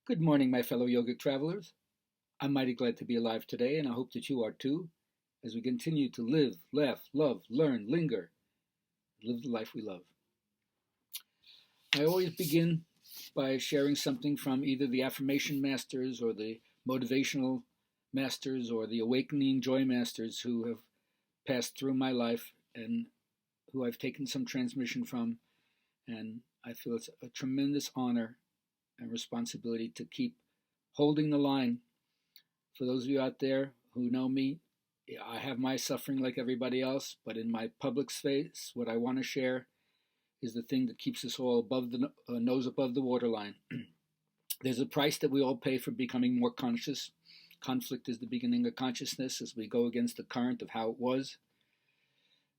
Good morning, my fellow yogic travelers. I'm mighty glad to be alive today, and I hope that you are too, as we continue to live, laugh, love, learn, linger, and live the life we love. I always begin by sharing something from either the affirmation masters or the motivational masters or the awakening joy masters who have passed through my life and who I've taken some transmission from. And I feel it's a tremendous honor and responsibility to keep holding the line. For those of you out there who know me, I have my suffering like everybody else, but in my public space, what I want to share is the thing that keeps us all above the nose above the waterline. There's a price that we all pay for becoming more conscious. Conflict is the beginning of consciousness as we go against the current of how it was.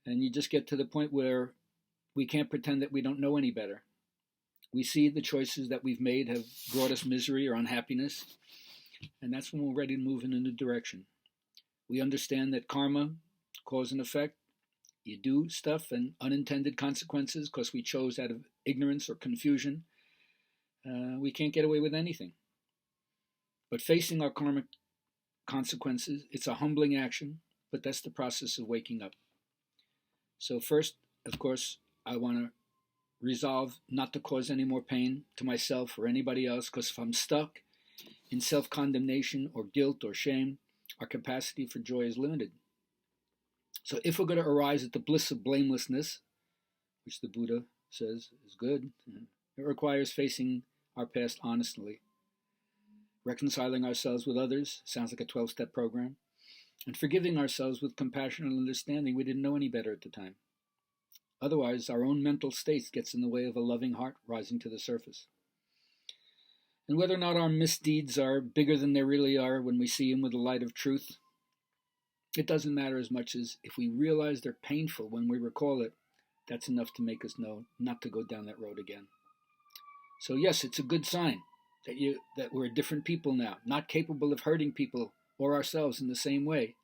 And you just get to the point where we can't pretend that we don't know any better. We see the choices that we've made have brought us misery or unhappiness, and that's when we're ready to move in a new direction. We understand that karma, cause and effect, you do stuff and unintended consequences because we chose out of ignorance or confusion. We can't get away with anything. But facing our karmic consequences, it's a humbling action, but that's the process of waking up. So first, of course, I want to resolve not to cause any more pain to myself or anybody else, because if I'm stuck in self-condemnation or guilt or shame, our capacity for joy is limited. So if we're going to arise at the bliss of blamelessness, which the Buddha says is good, it requires facing our past honestly, reconciling ourselves with others, sounds like a 12-step program, and forgiving ourselves with compassion and understanding we didn't know any better at the time. Otherwise, our own mental state gets in the way of a loving heart rising to the surface. And whether or not our misdeeds are bigger than they really are when we see them with the light of truth, it doesn't matter as much as if we realize they're painful when we recall it, that's enough to make us know not to go down that road again. So yes, it's a good sign that we're different people now, not capable of hurting people or ourselves in the same way.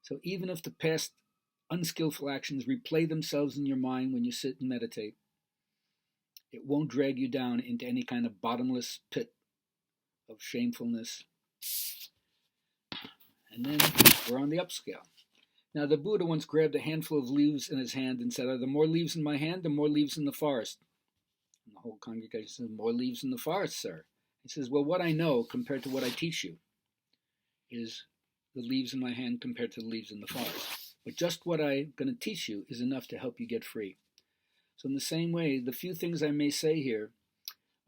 So even if the past unskillful actions replay themselves in your mind when you sit and meditate, it won't drag you down into any kind of bottomless pit of shamefulness. And then we're on the upscale. Now, the Buddha once grabbed a handful of leaves in his hand and said, "Are there more leaves in my hand or more leaves in the forest?" And the whole congregation said, "More leaves in the forest, sir." He says, "Well, what I know compared to what I teach you is the leaves in my hand compared to the leaves in the forest. But just what I'm going to teach you is enough to help you get free." So in the same way, the few things I may say here,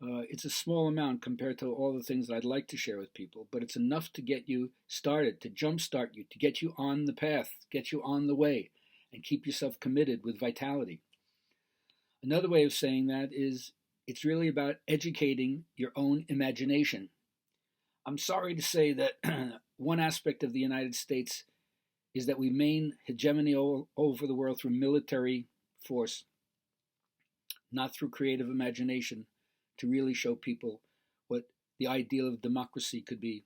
it's a small amount compared to all the things that I'd like to share with people, but it's enough to get you started, to jumpstart you, to get you on the path, get you on the way, and keep yourself committed with vitality. Another way of saying that is it's really about educating your own imagination. I'm sorry to say that one aspect of the United States is that we maintain hegemony all over the world through military force, not through creative imagination, to really show people what the ideal of democracy could be.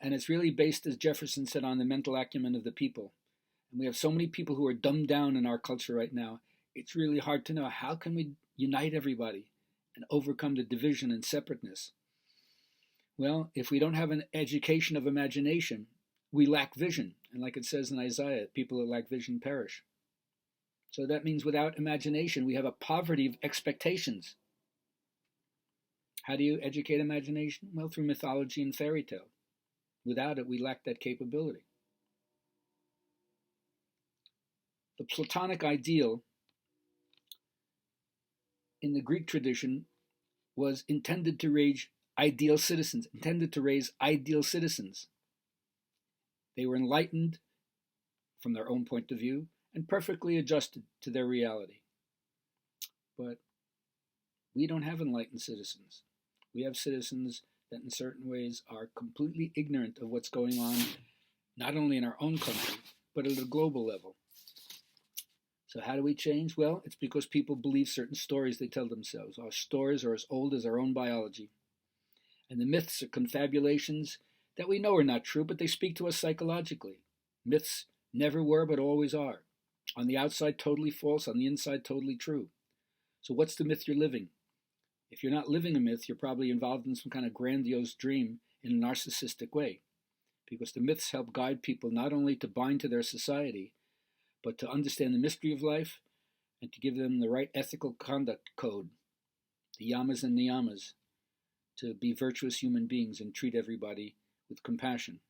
And it's really based, as Jefferson said, on the mental acumen of the people. And we have so many people who are dumbed down in our culture right now. It's really hard to know how can we unite everybody and overcome the division and separateness. Well, if we don't have an education of imagination, we lack vision. And like it says in Isaiah, people that lack vision perish. So that means without imagination, we have a poverty of expectations. How do you educate imagination? Well, through mythology and fairy tale. Without it, we lack that capability. The Platonic ideal in the Greek tradition was intended to raise ideal citizens. They were enlightened from their own point of view and perfectly adjusted to their reality. But we don't have enlightened citizens. We have citizens that in certain ways are completely ignorant of what's going on, not only in our own country, but at a global level. So how do we change? Well, it's because people believe certain stories they tell themselves. Our stories are as old as our own biology. And the myths are confabulations that we know are not true, but they speak to us psychologically. Myths never were, but always are. On the outside, totally false. On the inside, totally true. So what's the myth you're living? If you're not living a myth, you're probably involved in some kind of grandiose dream in a narcissistic way, because the myths help guide people not only to bind to their society, but to understand the mystery of life and to give them the right ethical conduct code, the yamas and niyamas, to be virtuous human beings and treat everybody with compassion.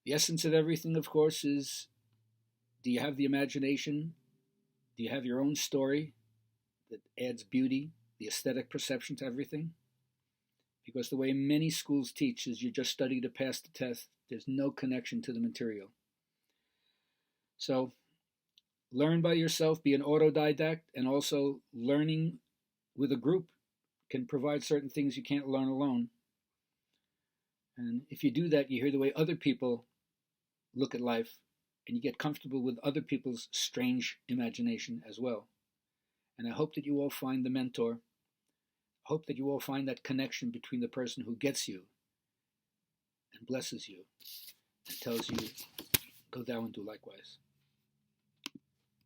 The essence of everything, of course, is, do you have the imagination? Do you have your own story that adds beauty, the aesthetic perception to everything? Because the way many schools teach is you just study to pass the test. There's no connection to the material. So learn by yourself, be an autodidact, and also learning with a group can provide certain things you can't learn alone. And if you do that, you hear the way other people look at life, and you get comfortable with other people's strange imagination as well. And I hope that you all find the mentor. I hope that you all find that connection between the person who gets you and blesses you and tells you, go thou and do likewise.